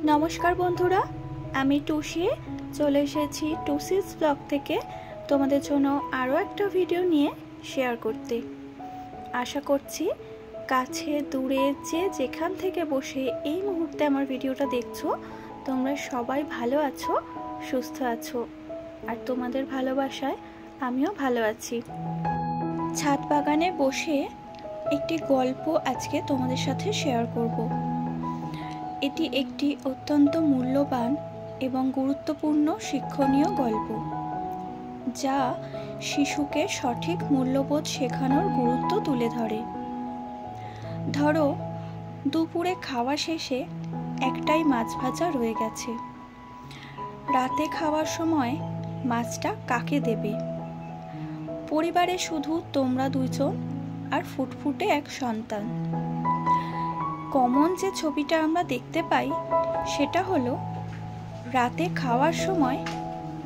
नमस्कार बंधुरा आमी टुसी चले एसेছি টুসিস ব্লগ থেকে তোমাদের জন্য আরো একটা ভিডিও নিয়ে শেয়ার করতে। আশা করছি কাছে দূরে যে যেখান থেকে বসে এই মুহূর্তে আমার ভিডিওটা দেখছো তোমরা সবাই ভালো আছো, সুস্থ আছো, আর তোমাদের ভালোবাসায় আমিও ভালো আছি। ছাদ বাগানে বসে একটি গল্প আজকে তোমাদের সাথে শেয়ার করব। এটি একটি অত্যন্ত মূল্যবান এবং গুরুত্বপূর্ণ শিক্ষণীয় গল্প, যা শিশুকে সঠিক মূল্যবোধ শেখানোর গুরুত্ব তুলে ধরে। ধরো দুপুরে খাওয়া শেষে একটাই মাছ ভাজা রয়ে গেছে। রাতে খাওয়ার সময় মাছটা কাকে দেবে? পরিবারে শুধু তোমরা দুজন আর ফুটফুটে এক সন্তান। কমন যে ছবিটা আমরা দেখতে পাই সেটা হলো রাতে খাওয়ার সময়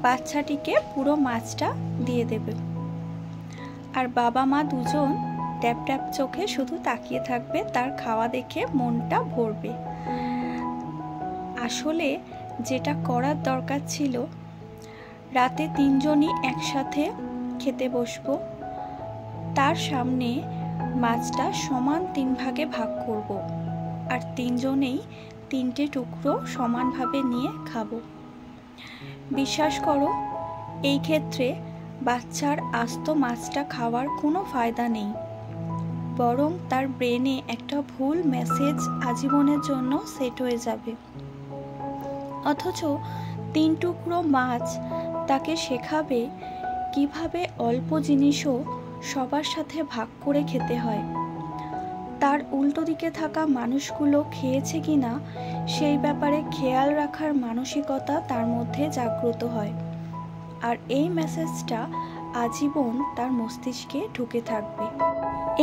বাচ্চাটিকে পুরো মাছটা দিয়ে দেবে, আর বাবা মা দুজন ট্যাপ ট্যাপ চোখে শুধু তাকিয়ে থাকবে, তার খাওয়া দেখে মনটা ভরবে। আসলে যেটা করার দরকার ছিল, রাতে তিনজনই একসাথে খেতে বসবো, তার সামনে মাছটা সমান 3 ভাগে ভাগ করব, আর তিনজনেই 3টে টুকরো সমানভাবে নিয়ে খাবো। বিশ্বাস করো, এই ক্ষেত্রে বাচ্চার আস্ত মাছটা খাওয়ার কোনো ফায়দা নেই, বরং তার ব্রেনে একটা ভুল মেসেজ আজীবনের জন্য সেট হয়ে যাবে। অথচ 3 টুকরো মাছ তাকে শেখাবে কিভাবে অল্প জিনিসও সবার সাথে ভাগ করে খেতে হয়। তার উল্টো দিকে থাকা মানুষগুলো খেয়েছে কিনা সেই ব্যাপারে খেয়াল রাখার মানসিকতা তার মধ্যে জাগ্রত হয়, আর এই মেসেজটা আজীবন তার মস্তিষ্কে ঢুকে থাকবে।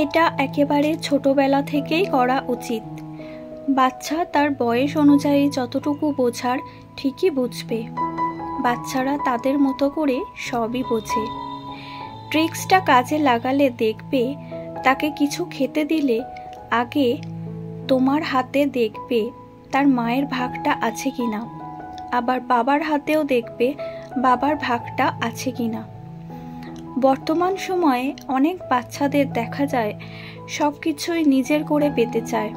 এটা একেবারে ছোটবেলা থেকেই করা উচিত। বাচ্চা তার বয়স অনুযায়ী যতটুকু বোঝার ঠিকই বুঝবে। বাচ্চারা তাদের মতো করে সবই বোঝে। ট্রিক্সটা কাজে লাগালে দেখবে, তাকে কিছু খেতে দিলে আগে তোমার হাতে দেখবে তার মায়ের ভাগটা আছে কিনা, আবার বাবার হাতেও দেখবে বাবার ভাগটা আছে কিনা। বর্তমান সময়ে অনেক বাচ্চাদের দেখা যায় সবকিছুই নিজের করে পেতে চায়।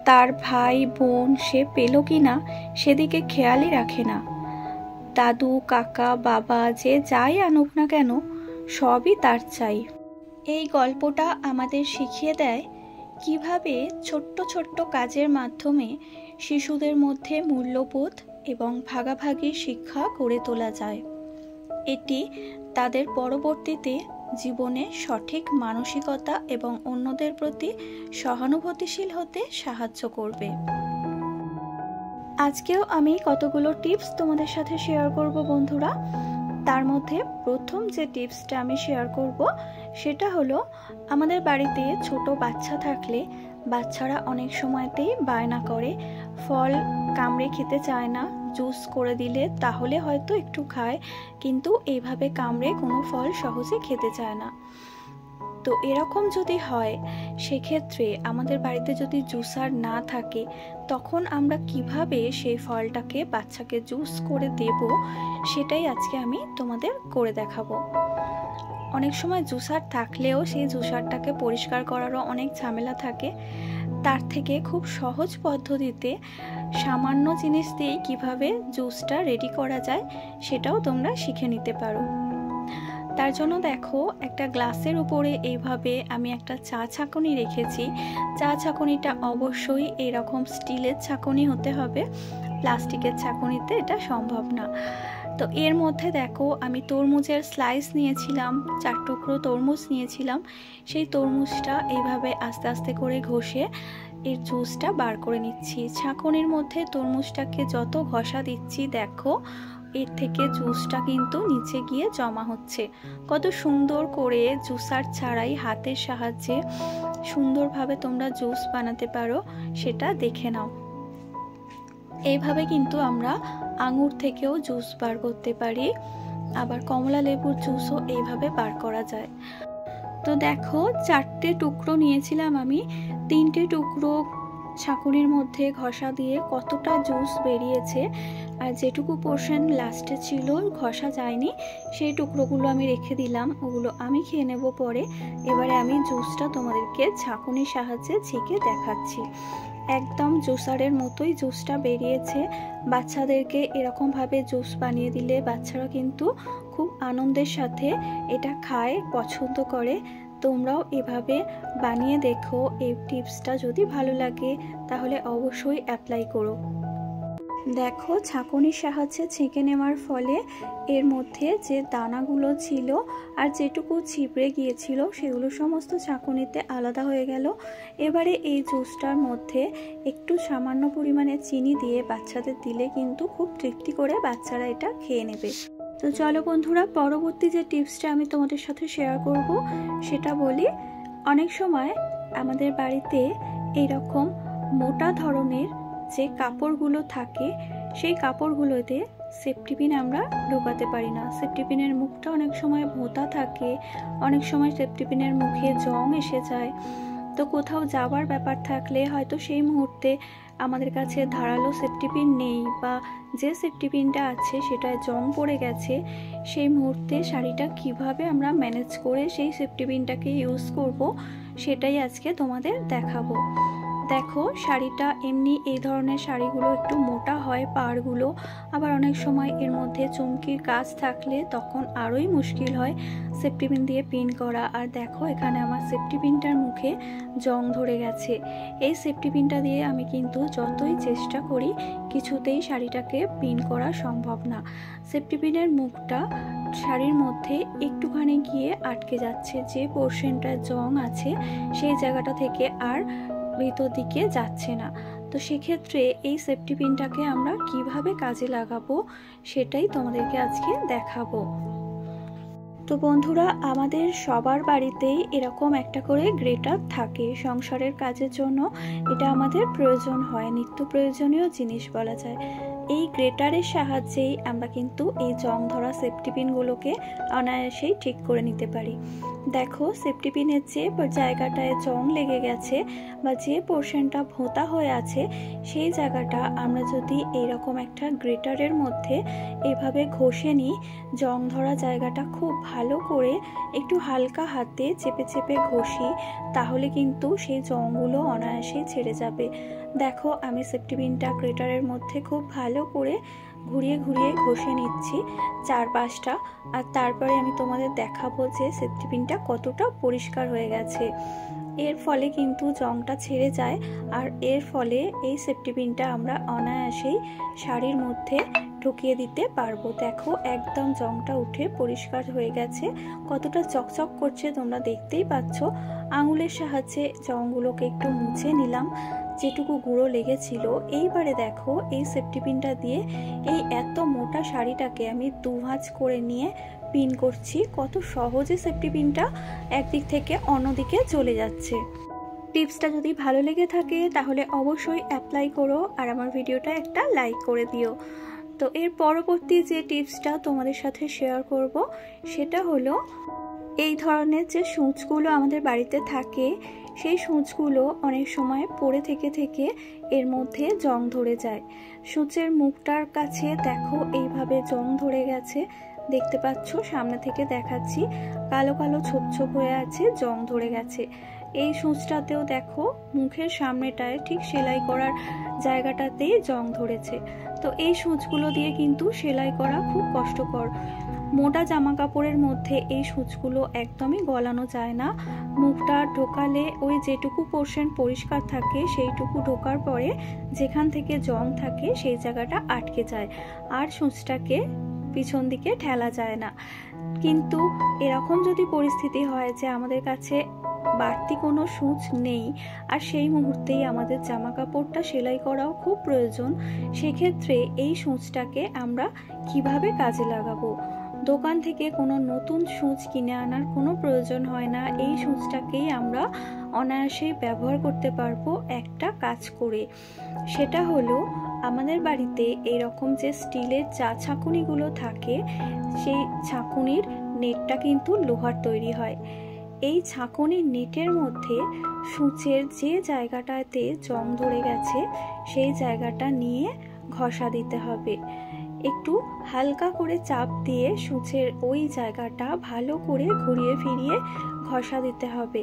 তার ভাই বোন সে পেল কিনা সেদিকে খেয়ালই রাখে না। দাদু কাকা বাবা যে যাই আনুক না কেন সবই তার চাই। এই গল্পটা আমাদের শিখিয়ে দেয় কিভাবে ছোট্ট ছোট্ট কাজের মাধ্যমে শিশুদের মধ্যে মূল্যবোধ এবং ভাগাভাগি শিক্ষা গড়ে তোলা যায়। এটি তাদের পরবর্তীতে জীবনে সঠিক মানসিকতা এবং অন্যদের প্রতি সহানুভূতিশীল হতে সাহায্য করবে। আজকেও আমি কতগুলো টিপস তোমাদের সাথে শেয়ার করব বন্ধুরা। তার মধ্যে প্রথম যে টিপসটা আমি শেয়ার করব সেটা হলো, আমাদের বাড়িতে ছোট বাচ্চা থাকলে বাচ্চারা অনেক সময়তেই বায়না করে, ফল কামড়ে খেতে চায় না। জুস করে দিলে তাহলে হয়তো একটু খায়, কিন্তু এইভাবে কামড়ে কোনো ফল সহজে খেতে চায় না। তো এরকম যদি হয়, সেক্ষেত্রে আমাদের বাড়িতে যদি জুসার না থাকে, তখন আমরা কিভাবে সেই ফলটাকে বাচ্চাকে জুস করে দেব সেটাই আজকে আমি তোমাদের করে দেখাবো। অনেক সময় জুসার থাকলেও সেই জুসারটাকে পরিষ্কার করারও অনেক ঝামেলা থাকে। তার থেকে খুব সহজ পদ্ধতিতে সামান্য জিনিস দিয়েই কিভাবে জুসটা রেডি করা যায় সেটাও তোমরা শিখে নিতে পারো। তার জন্য দেখো, একটা গ্লাসের উপরে এইভাবে আমি একটা চা ছাঁকনি রেখেছি। চা ছাঁকনিটা অবশ্যই এরকম স্টিলের ছাঁকনি হতে হবে, প্লাস্টিকের ছাঁকনিতে এটা সম্ভব না। তো এর মধ্যে দেখো, আমি তরমুজের স্লাইস নিয়েছিলাম, 4 টুকরো তরমুজ নিয়েছিলাম। সেই তরমুজটা এইভাবে আস্তে আস্তে করে ঘষে এর জুসটা বার করে নিচ্ছি। ছাঁকনির মধ্যে তরমুজটাকে যত ঘষা দিচ্ছি, দেখো এর থেকে জুসটা কিন্তু নিচে গিয়ে জমা হচ্ছে। কত সুন্দর করে জুসার ছাড়াই হাতের সাহায্যে সুন্দরভাবে তোমরা জুস বানাতে পারো সেটা দেখে নাও। এইভাবে কিন্তু আমরা আঙুর থেকেও জুস বার করতে পারি, আবার কমলা লেবুর জুসও এইভাবে বার করা যায়। তো দেখো, 4টে টুকরো নিয়েছিলাম আমি, 3টে টুকরো ছাঁকুনির মধ্যে ঘষা দিয়ে কতটা জুস বেরিয়েছে, আর যেটুকু পোর্শন লাস্টে ছিল ঘষা যায়নি সেই টুকরোগুলো আমি রেখে দিলাম, ওগুলো আমি খেয়ে নেব পরে। এবারে আমি জুসটা তোমাদেরকে ছাঁকুনির সাহায্যে ছেঁকে দেখাচ্ছি। একদম জুসারের মতোই জুসটা বেরিয়েছে। বাচ্চাদেরকে এরকমভাবে জুস বানিয়ে দিলে বাচ্চারা কিন্তু খুব আনন্দের সাথে এটা খায়, পছন্দ করে। তোমরাও এভাবে বানিয়ে দেখো। এই টিপসটা যদি ভালো লাগে তাহলে অবশ্যই অ্যাপ্লাই করো। দেখো, ছাঁকুনির সাহায্যে ছেঁকে নেওয়ার ফলে এর মধ্যে যে দানাগুলো ছিল আর যেটুকু ছিপড়ে গিয়েছিল সেগুলো সমস্ত ছাঁকুনিতে আলাদা হয়ে গেল। এবারে এই জুসটার মধ্যে একটু সামান্য পরিমাণে চিনি দিয়ে বাচ্চাদের দিলে কিন্তু খুব তৃপ্তি করে বাচ্চারা এটা খেয়ে নেবে। তো চলো বন্ধুরা, পরবর্তী যে টিপসটা আমি তোমাদের সাথে শেয়ার করব সেটা বলি। অনেক সময় আমাদের বাড়িতে এইরকম মোটা ধরনের যে কাপড়গুলো থাকে সেই কাপড়গুলোতে সেফটি পিন আমরা ঢোকাতে পারি না। সেফটি পিনের মুখটা অনেক সময় ভোঁতা থাকে, অনেক সময় সেফটি পিনের মুখে জং এসে যায়। তো কোথাও যাওয়ার ব্যাপার থাকলে হয়তো সেই মুহূর্তে আমাদের কাছে ধারালো সেফটি পিন নেই, বা যে সেফটি পিনটা আছে সেটায় জং পড়ে গেছে, সেই মুহূর্তে শাড়িটা কিভাবে আমরা ম্যানেজ করে সেই সেফটি পিনটাকে ইউজ করব সেটাই আজকে তোমাদের দেখাবো। দেখো, শাড়িটা এমনি এই ধরনের শাড়িগুলো একটু মোটা হয় পাড়গুলো, আবার অনেক সময় এর মধ্যে চুমকির কাজ থাকলে তখন আরোই মুশকিল হয় সেফটি পিন দিয়ে পিন করা। আর দেখো, এখানে আমার সেফটি পিনটার মুখে জং ধরে গেছে। এই সেফটি পিনটা দিয়ে আমি কিন্তু যতই চেষ্টা করি কিছুতেই শাড়িটাকে পিন করা সম্ভব না। সেফটি পিনের মুখটা শাড়ির মধ্যে একটুখানি গিয়ে আটকে যাচ্ছে, যে পোর্শনটা জং আছে সেই জায়গাটা থেকে আর ভিতর দিকে যাচ্ছে না। তো সেক্ষেত্রে এই সেফটি পিনটাকে আমরা কিভাবে কাজে লাগাবো সেটাই তোমাদেরকে আজকে দেখাবো। তো বন্ধুরা, আমাদের সবার বাড়িতেই এরকম একটা করে গ্রেটার থাকে। সংসারের কাজের জন্য এটা আমাদের প্রয়োজন হয়, নিত্য প্রয়োজনীয় জিনিস বলা যায়। এই গ্রেটারের সাহায্যেই আমরা কিন্তু এই জং ধরা সেফটি পিনগুলোকে অনায়াসেই ঠিক করে নিতে পারি। দেখো, সেফটি পিনের যে জায়গাটায় জং লেগে গেছে বা যে পোর্শনটা ভোঁতা হয়ে আছে সেই জায়গাটা আমরা যদি এইরকম একটা গ্রেটারের মধ্যে এভাবে ঘষে নিই, জং ধরা জায়গাটা খুব ভালো করে একটু হালকা হাতে চেপে চেপে ঘষি, তাহলে কিন্তু সেই জংগুলো অনায়াসেই ছেড়ে যাবে। দেখো, আমি সেফটি পিনটা গ্রেটারের মধ্যে খুব ভালো করে ঘুরিয়ে ঘুরিয়ে ঘষে নিচ্ছি চারপাশটা, আর তারপরে আমি তোমাদের দেখাবো যে সেফটি পিনটা কতটা পরিষ্কার হয়ে গেছে। এর ফলে কিন্তু জংটা ছেড়ে যায়, আর এর ফলে এই সেফটি পিনটা আমরা অনায়াসেই শাড়ির মধ্যে ঢুকিয়ে দিতে পারবো। দেখো, একদম জংটা উঠে পরিষ্কার হয়ে গেছে, কতটা চকচক করছে তোমরা দেখতেই পাচ্ছ। আঙুলের সাহায্যে জংগুলোকে একটু মুছে নিলাম, যেটুকু গুঁড়ো লেগেছিল। এইবারে দেখো, এই সেফটি পিনটা দিয়ে এই এত মোটা শাড়িটাকে আমি দু ভাঁজ করে নিয়ে পিন করছি। কত সহজে সেফটি পিনটা একদিক থেকে অন্যদিকে চলে যাচ্ছে। টিপসটা যদি ভালো লেগে থাকে তাহলে অবশ্যই অ্যাপ্লাই করো, আর আমার ভিডিওটা একটা লাইক করে দিও। তো এর পরবর্তী যে টিপসটা তোমাদের সাথে শেয়ার করব সেটা হলো, এই ধরনের যে সূঁচগুলো আমাদের বাড়িতে থাকে সেই সূঁচগুলো অনেক সময় পড়ে থেকে থেকে এর মধ্যে জং ধরে যায়। সূঁচের মুখটার কাছে দেখো এইভাবে জং ধরে গেছে, দেখতে পাচ্ছ, সামনে থেকে দেখাচ্ছি, কালো কালো ছোপ ছোপ হয়ে আছে, জং ধরে গেছে। এই সূঁচটাতেও দেখো মুখের সামনেটায় ঠিক সেলাই করার জায়গাটাতেই জং ধরেছে। তো এই সূঁচগুলো দিয়ে কিন্তু সেলাই করা খুব কষ্টকর। মোটা জামা কাপড়ের মধ্যে এই সূঁচগুলো একদমই গলানো যায় না। মুখটা ঢোকালে ওই যেটুকু পোর্শন পরিষ্কার থাকে সেইটুকু ঢোকার পরে যেখান থেকে জং থাকে সেই জায়গাটা আটকে যায়, আর সূঁচটাকে পিছন দিকে ঠেলা যায় না। কিন্তু এরকম যদি পরিস্থিতি হয় যে আমাদের কাছে বাড়তি কোনো সূঁচ নেই আর সেই মুহূর্তেই আমাদের জামা কাপড়টা সেলাই করাও খুব প্রয়োজন, সেক্ষেত্রে এই সূঁচটাকে আমরা কিভাবে কাজে লাগাবো? দোকান থেকে কোনো নতুন সূঁচ কিনে আনার কোনো প্রয়োজন হয় না। এই সূঁচটাকেই আমরা অনায়াসেই ব্যবহার করতে পারবো একটা কাজ করে। সেটা হলো, আমাদের বাড়িতে এইরকম যে স্টিলের চা ছাঁকুনিগুলো থাকে সেই ছাঁকুনির নেটটা কিন্তু লোহার তৈরি হয়। এই ঝাঁকুনির নেটের মধ্যে সূচের যে জায়গাটাতে জং ধরে গেছে সেই জায়গাটা নিয়ে ঘষা দিতে হবে। একটু হালকা করে চাপ দিয়ে সূচের ওই জায়গাটা ভালো করে ঘুরিয়ে ফিরিয়ে ঘষা দিতে হবে।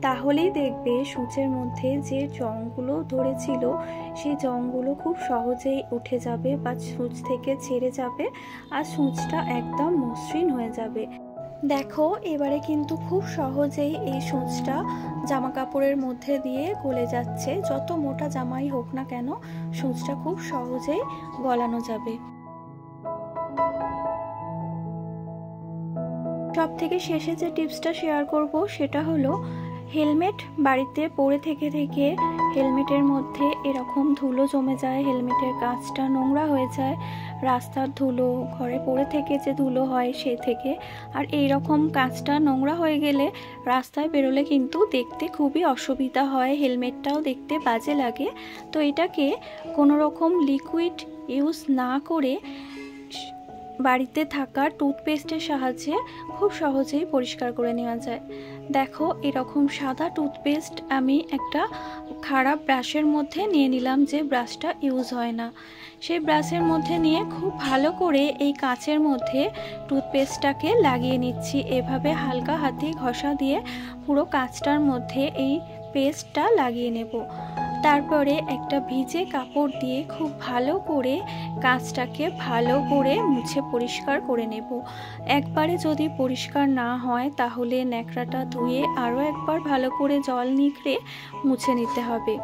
তাহলেই দেখবে সূচের মধ্যে যে জংগুলো ধরেছিল সেই জংগুলো খুব সহজেই উঠে যাবে বা সূচ থেকে ছেড়ে যাবে আর সূচটা একদম মসৃণ হয়ে যাবে। দেখো এবারে কিন্তু খুব সহজেই এই সূচটা জামা কাপড়ের মধ্যে দিয়ে গলে যাচ্ছে। যত মোটা জামাই হোক না কেন সূচটা খুব সহজেই গলানো যাবে। সব থেকে শেষে যে টিপসটা শেয়ার করব সেটা হলো হেলমেট বাড়িতে পরে থেকে হেলমেটের মধ্যে এরকম ধুলো জমে যায়, হেলমেটের কাঁচটা নোংরা হয়ে যায়, রাস্তার ধুলো, ঘরে পড়ে থেকে যে ধুলো হয় সে থেকে। আর এই রকম কাঁচটা নোংরা হয়ে গেলে রাস্তায় বেরোলে কিন্তু দেখতে খুবই অসুবিধা হয়, হেলমেটটাও দেখতে বাজে লাগে। তো এটাকে কোনো রকম লিকুইড ইউজ না করে বাড়িতে থাকা টুথপেস্টের সাহায্যে খুব সহজেই পরিষ্কার করে নেওয়া যায়। দেখো এরকম সাদা টুথপেস্ট আমি একটা খারাপ ব্রাশের মধ্যে নিয়ে নিলাম, যে ব্রাশটা ইউজ হয় না। সেই ব্রাশের মধ্যে নিয়ে খুব ভালো করে এই কাঁচের মধ্যে টুথপেস্টটাকে লাগিয়ে নিচ্ছি। এভাবে হালকা হাতে ঘষা দিয়ে পুরো কাঁচটার মধ্যে এই পেস্টটা লাগিয়ে নেব। তারপরে একটা ভিজে কাপড় দিয়ে খুব ভালো করে কাঁচটাকে ভালো করে মুছে পরিষ্কার করে নেব। একবারে যদি পরিষ্কার না হয় তাহলে ন্যাকড়াটা ধুয়ে আরও একবার ভালো করে জল নিগড়ে মুছে নিতে হবে।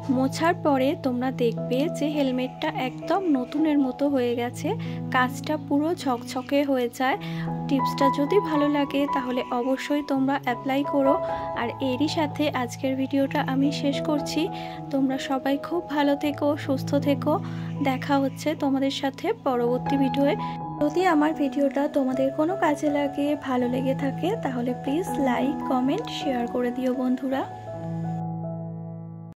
মোছার পরে তোমরা দেখবে যে হেলমেটটা একদম নতুনের মতো হয়ে গেছে, কাঁচটা পুরো ঝকঝকে হয়ে যায়। টিপসটা যদি ভালো লাগে তাহলে অবশ্যই তোমরা অ্যাপ্লাই করো। আর এরই সাথে আজকের ভিডিওটা আমি শেষ করছি। তোমরা সবাই খুব ভালো থেকো, সুস্থ থেকো। দেখা হচ্ছে তোমাদের সাথে পরবর্তী ভিডিওয়ে। যদি আমার ভিডিওটা তোমাদের কোনো কাজে লাগে, ভালো লেগে থাকে তাহলে প্লিজ লাইক, কমেন্ট, শেয়ার করে দিও বন্ধুরা।